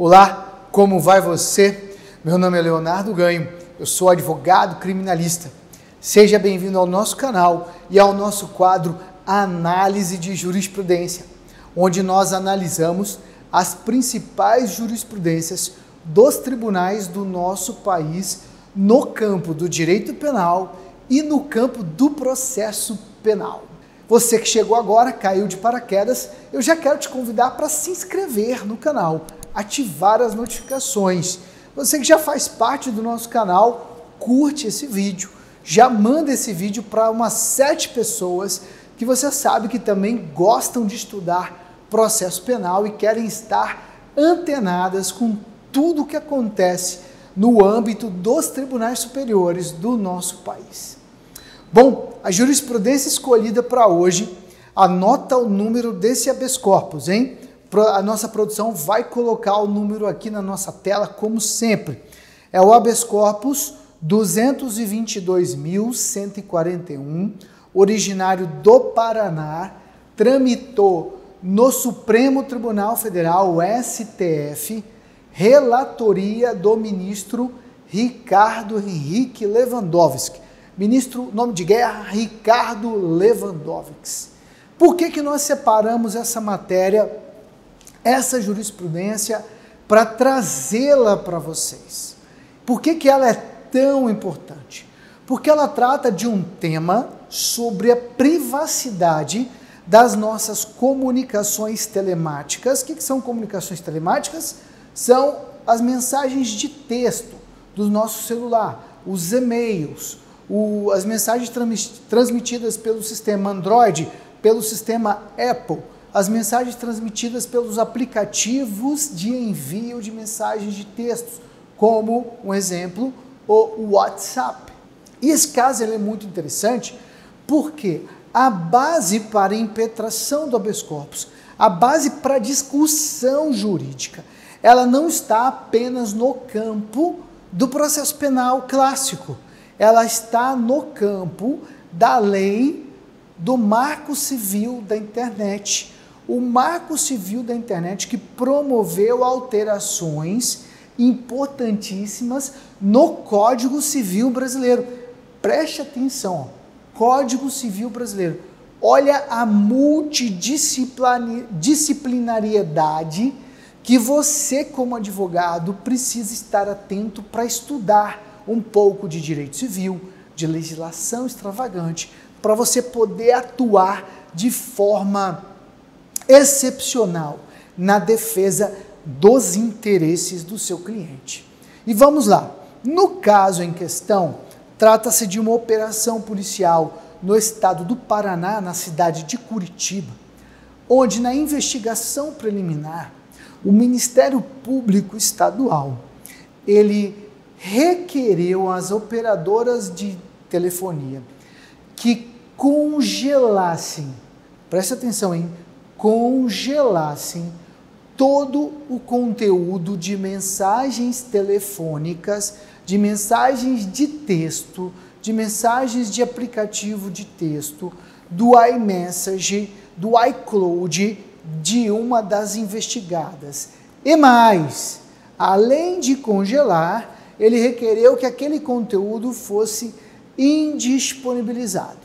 Olá, como vai você? Meu nome é Leonardo Ganho, eu sou advogado criminalista. Seja bem-vindo ao nosso canal e ao nosso quadro Análise de Jurisprudência, onde nós analisamos as principais jurisprudências dos tribunais do nosso país no campo do direito penal e no campo do processo penal. Você que chegou agora, caiu de paraquedas, eu já quero te convidar para se inscrever no canal, ativar as notificações. Você que já faz parte do nosso canal, curte esse vídeo, já manda esse vídeo para umas 7 pessoas que você sabe que também gostam de estudar processo penal e querem estar antenadas com tudo o que acontece no âmbito dos tribunais superiores do nosso país. Bom, a jurisprudência escolhida para hoje, anota o número desse habeas corpus, hein? A nossa produção vai colocar o número aqui na nossa tela, como sempre. É o habeas corpus 222.141, originário do Paraná, tramitou no Supremo Tribunal Federal, o STF, relatoria do ministro Ricardo Henrique Lewandowski. Ministro, nome de guerra, Ricardo Lewandowski. Por que nós separamos essa matéria, essa jurisprudência, para trazê-la para vocês? Por que ela é tão importante? Porque ela trata de um tema sobre a privacidade das nossas comunicações telemáticas. O que são comunicações telemáticas? São as mensagens de texto do nosso celular, os e-mails, as mensagens transmitidas pelo sistema Android, pelo sistema Apple, as mensagens transmitidas pelos aplicativos de envio de mensagens de textos, como, um exemplo, o WhatsApp. E esse caso ele é muito interessante porque a base para a impetração do habeas corpus, a base para a discussão jurídica, ela não está apenas no campo do processo penal clássico, ela está no campo da lei do Marco Civil da Internet. O Marco Civil da Internet que promoveu alterações importantíssimas no Código Civil Brasileiro. Preste atenção, Código Civil Brasileiro. Olha a multidisciplinariedade que você, como advogado, precisa estar atento para estudar um pouco de direito civil, de legislação extravagante, para você poder atuar de forma excepcional na defesa dos interesses do seu cliente. E vamos lá. No caso em questão, trata-se de uma operação policial no estado do Paraná, na cidade de Curitiba, onde na investigação preliminar, o Ministério Público Estadual, ele requereu às operadoras de telefonia que congelassem, preste atenção, hein? Congelassem todo o conteúdo de mensagens telefônicas, de mensagens de texto, de mensagens de aplicativo de texto, do iMessage, do iCloud, de uma das investigadas. E mais, além de congelar, ele requereu que aquele conteúdo fosse indisponibilizado.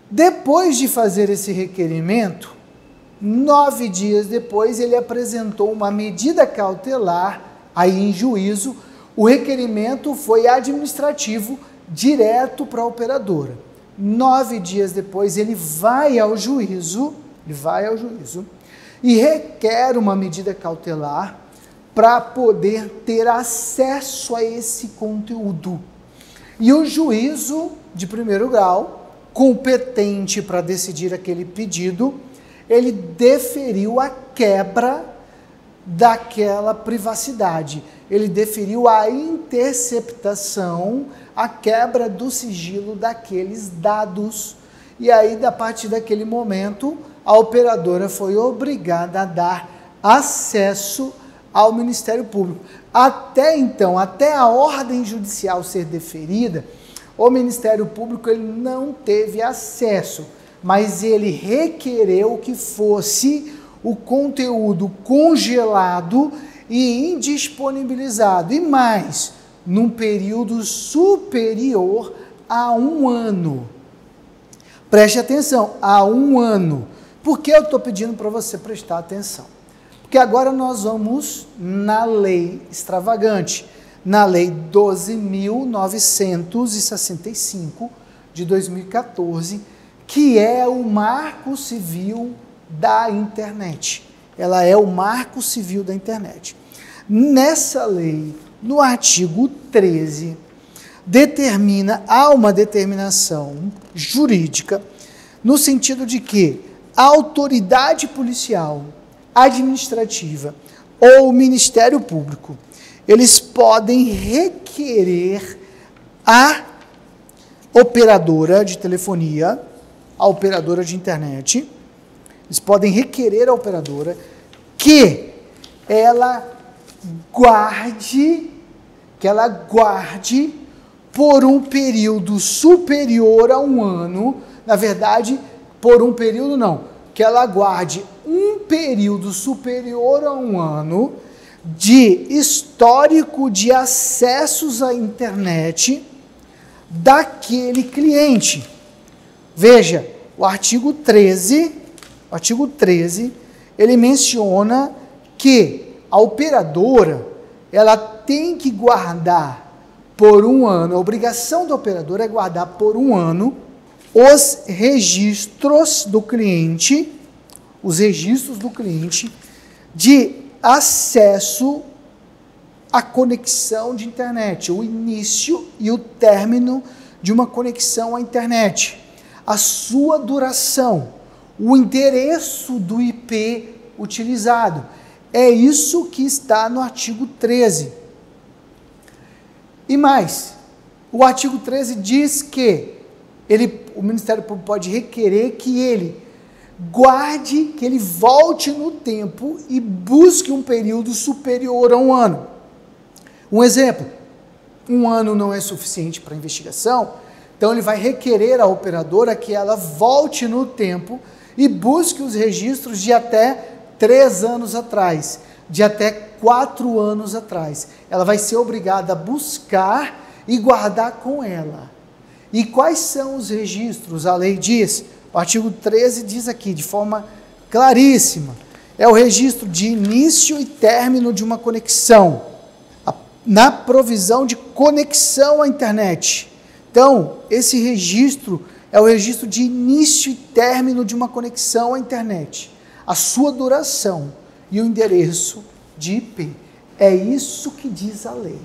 Depois de fazer esse requerimento, 9 dias depois, ele apresentou uma medida cautelar, aí em juízo. O requerimento foi administrativo, direto para a operadora. 9 dias depois, ele vai ao juízo e requer uma medida cautelar para poder ter acesso a esse conteúdo. E o juízo de primeiro grau, competente para decidir aquele pedido, ele deferiu a quebra daquela privacidade. Ele deferiu a interceptação, a quebra do sigilo daqueles dados. E aí, a partir daquele momento, a operadora foi obrigada a dar acesso ao Ministério Público. Até então, até a ordem judicial ser deferida, o Ministério Público ele não teve acesso, mas ele requereu que fosse o conteúdo congelado e indisponibilizado, e mais, num período superior a 1 ano. Preste atenção, a 1 ano. Por que eu estou pedindo para você prestar atenção? Porque agora nós vamos na lei extravagante, na lei 12.965 de 2014, que é o Marco Civil da Internet. Ela é o Marco Civil da Internet. Nessa lei, no artigo 13, há uma determinação jurídica no sentido de que a autoridade policial, administrativa ou o Ministério Público, eles podem requerer a operadora de telefonia, a operadora de internet, eles podem requerer à operadora que ela guarde por um período superior a 1 ano, na verdade, por um período não, que ela guarde um período superior a 1 ano de histórico de acessos à internet daquele cliente. Veja, o artigo 13, ele menciona que a operadora, ela tem que guardar por 1 ano, a obrigação da operadora é guardar por 1 ano os registros do cliente, de acesso à conexão de internet, o início e o término de uma conexão à internet, a sua duração, o endereço do IP utilizado. É isso que está no artigo 13. E mais, o artigo 13 diz que o Ministério Público pode requerer que ele guarde, que ele volte no tempo e busque um período superior a 1 ano. Um exemplo, 1 ano não é suficiente para a investigação, então ele vai requerer à operadora que ela volte no tempo e busque os registros de até 3 anos atrás, de até 4 anos atrás. Ela vai ser obrigada a buscar e guardar com ela. E quais são os registros? A lei diz, o artigo 13 diz aqui de forma claríssima, é o registro de início e término de uma conexão, na provisão de conexão à internet. Então, esse registro é o registro de início e término de uma conexão à internet, a sua duração e o endereço de IP. É isso que diz a lei.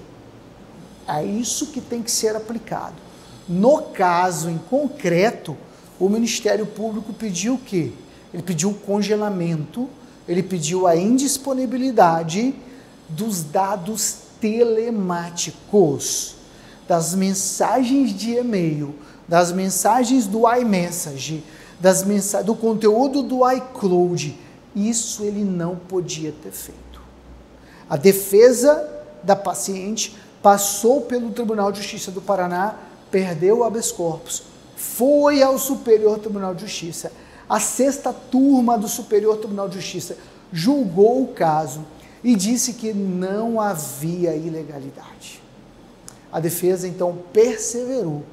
É isso que tem que ser aplicado. No caso em concreto, o Ministério Público pediu o quê? Ele pediu o congelamento, ele pediu a indisponibilidade dos dados telemáticos, das mensagens de e-mail, das mensagens do iMessage, do conteúdo do iCloud. Isso ele não podia ter feito. A defesa da paciente passou pelo Tribunal de Justiça do Paraná, perdeu o habeas corpus, foi ao Superior Tribunal de Justiça. A 6ª turma do Superior Tribunal de Justiça julgou o caso e disse que não havia ilegalidade. A defesa, então, perseverou,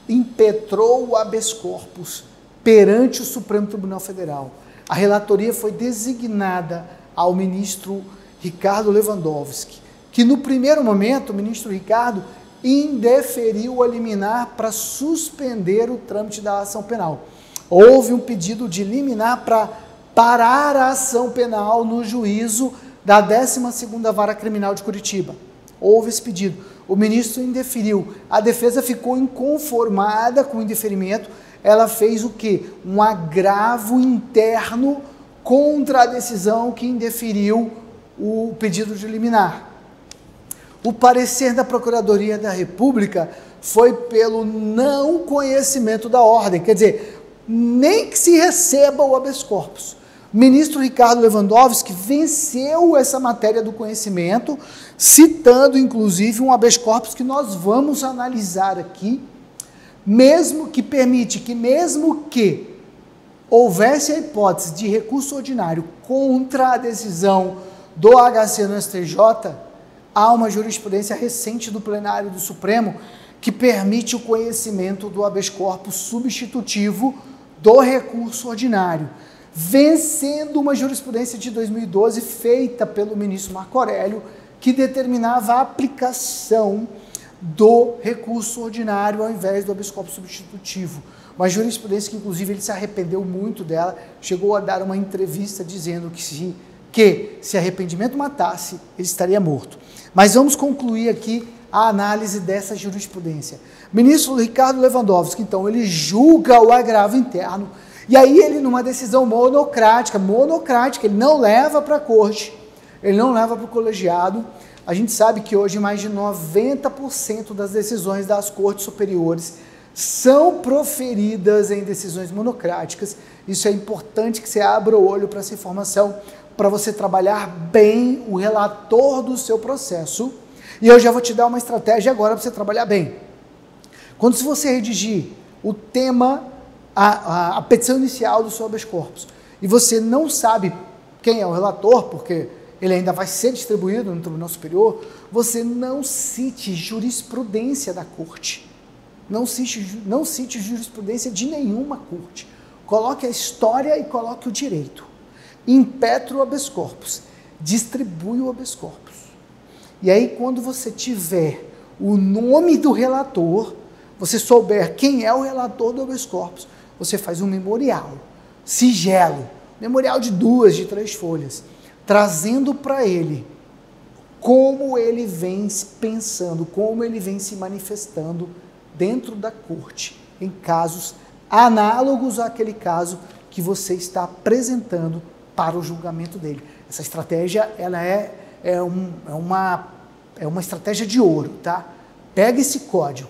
impetrou o habeas corpus perante o Supremo Tribunal Federal. A relatoria foi designada ao ministro Ricardo Lewandowski, que no primeiro momento o ministro Ricardo indeferiu a liminar para suspender o trâmite da ação penal. Houve um pedido de liminar para parar a ação penal no juízo da 12ª Vara Criminal de Curitiba. Houve esse pedido. O ministro indeferiu. A defesa ficou inconformada com o indeferimento. Ela fez o quê? Um agravo interno contra a decisão que indeferiu o pedido de liminar. O parecer da Procuradoria da República foi pelo não conhecimento da ordem, quer dizer, nem que se receba o habeas corpus. O ministro Ricardo Lewandowski venceu essa matéria do conhecimento, citando inclusive um habeas corpus que nós vamos analisar aqui, mesmo que permite que mesmo houvesse a hipótese de recurso ordinário contra a decisão do HC no STJ, há uma jurisprudência recente do plenário do Supremo que permite o conhecimento do habeas corpus substitutivo do recurso ordinário, vencendo uma jurisprudência de 2012 feita pelo ministro Marco Aurélio, que determinava a aplicação do recurso ordinário ao invés do habeas corpus substitutivo. Uma jurisprudência que, inclusive, ele se arrependeu muito dela, chegou a dar uma entrevista dizendo que se arrependimento matasse, ele estaria morto. Mas vamos concluir aqui a análise dessa jurisprudência. Ministro Ricardo Lewandowski, então, ele julga o agravo interno, e aí ele, numa decisão monocrática, ele não leva para a corte, ele não leva para o colegiado. A gente sabe que hoje mais de 90% das decisões das cortes superiores são proferidas em decisões monocráticas. Isso é importante que você abra o olho para essa informação, para você trabalhar bem o relator do seu processo. E eu já vou te dar uma estratégia agora para você trabalhar bem. Quando se você redigir o tema, a petição inicial do seu habeas corpus, e você não sabe quem é o relator, porque ele ainda vai ser distribuído no Tribunal Superior, você não cite jurisprudência da corte. Não cite jurisprudência de nenhuma corte. Coloque a história e coloque o direito. Impetra o habeas corpus. Distribui o habeas corpus. E aí, quando você tiver o nome do relator, você souber quem é o relator do habeas corpus, você faz um memorial, sigelo, memorial de 2, de 3 folhas, trazendo para ele como ele vem pensando, como ele vem se manifestando dentro da corte, em casos análogos àquele caso que você está apresentando para o julgamento dele. Essa estratégia, ela é uma estratégia de ouro, tá? Pega esse código,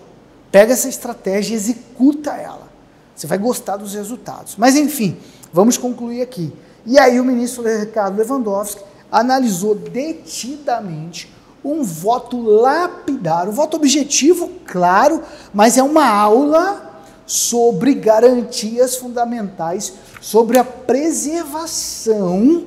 pega essa estratégia e executa ela. Você vai gostar dos resultados. Mas, enfim, vamos concluir aqui. E aí o ministro Ricardo Lewandowski analisou detidamente um voto lapidário, um voto objetivo, claro, mas é uma aula sobre garantias fundamentais, sobre a preservação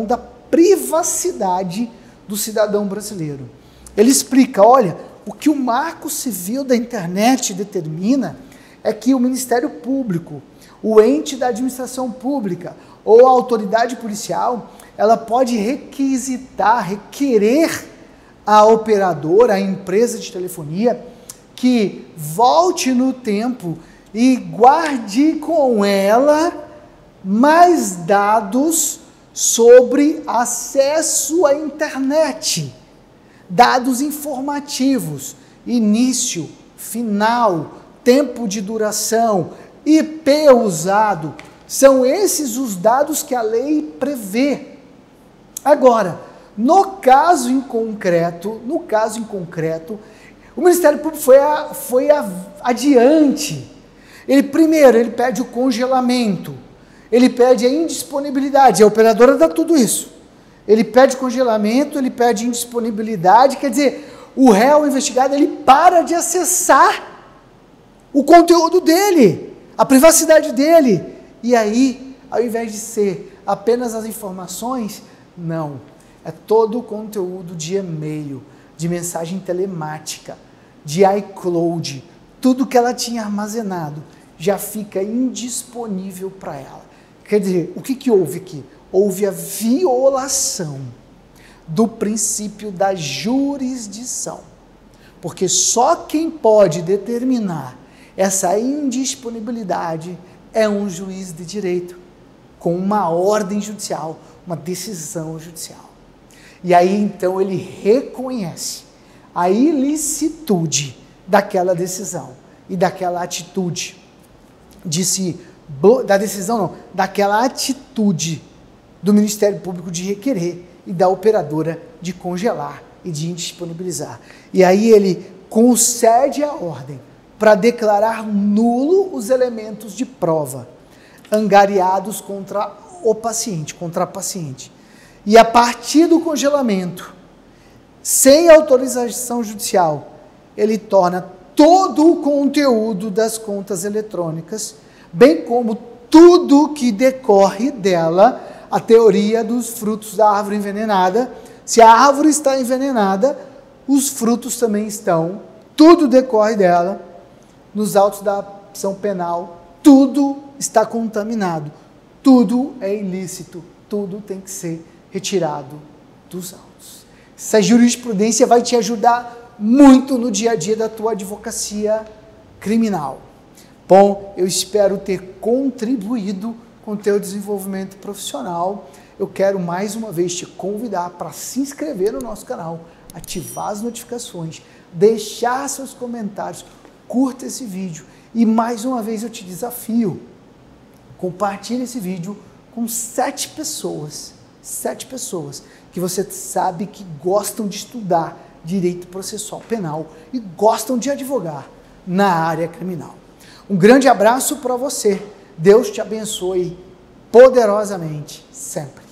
da privacidade do cidadão brasileiro. Ele explica, olha, o que o Marco Civil da Internet determina é que o Ministério Público, o ente da administração pública ou a autoridade policial, ela pode requerer à operadora, à empresa de telefonia, que volte no tempo e guarde com ela mais dados sobre acesso à internet, dados informativos, início, final, tempo de duração, IP usado. São esses os dados que a lei prevê. Agora, no caso em concreto, o Ministério Público foi adiante. Ele pede o congelamento, ele pede a indisponibilidade, a operadora dá tudo isso. Ele pede congelamento, ele pede indisponibilidade, quer dizer, o réu investigado, ele para de acessar o conteúdo dele, a privacidade dele. E aí, ao invés de ser apenas as informações, não, é todo o conteúdo de e-mail, de mensagem telemática, de iCloud, tudo que ela tinha armazenado já fica indisponível para ela. Quer dizer, o que houve aqui? Houve a violação do princípio da jurisdição, porque só quem pode determinar essa indisponibilidade é um juiz de direito, com uma ordem judicial, uma decisão judicial. E aí, então, ele reconhece a ilicitude daquela decisão e daquela atitude daquela atitude do Ministério Público de requerer e da operadora de congelar e de indisponibilizar. E aí ele concede a ordem para declarar nulo os elementos de prova angariados contra o paciente, contra a paciente. E a partir do congelamento, sem autorização judicial, ele torna todo o conteúdo das contas eletrônicas, bem como tudo que decorre dela, a teoria dos frutos da árvore envenenada. Se a árvore está envenenada, os frutos também estão, tudo decorre dela, nos autos da ação penal, tudo está contaminado, tudo é ilícito, tudo tem que ser retirado dos autos. Essa jurisprudência vai te ajudar muito no dia a dia da tua advocacia criminal. Bom, eu espero ter contribuído com o teu desenvolvimento profissional. Eu quero mais uma vez te convidar para se inscrever no nosso canal, ativar as notificações, deixar seus comentários, curta esse vídeo e mais uma vez eu te desafio, compartilhe esse vídeo com 7 pessoas que você sabe que gostam de estudar direito processual penal e gostam de advogar na área criminal. Um grande abraço para você, Deus te abençoe poderosamente sempre.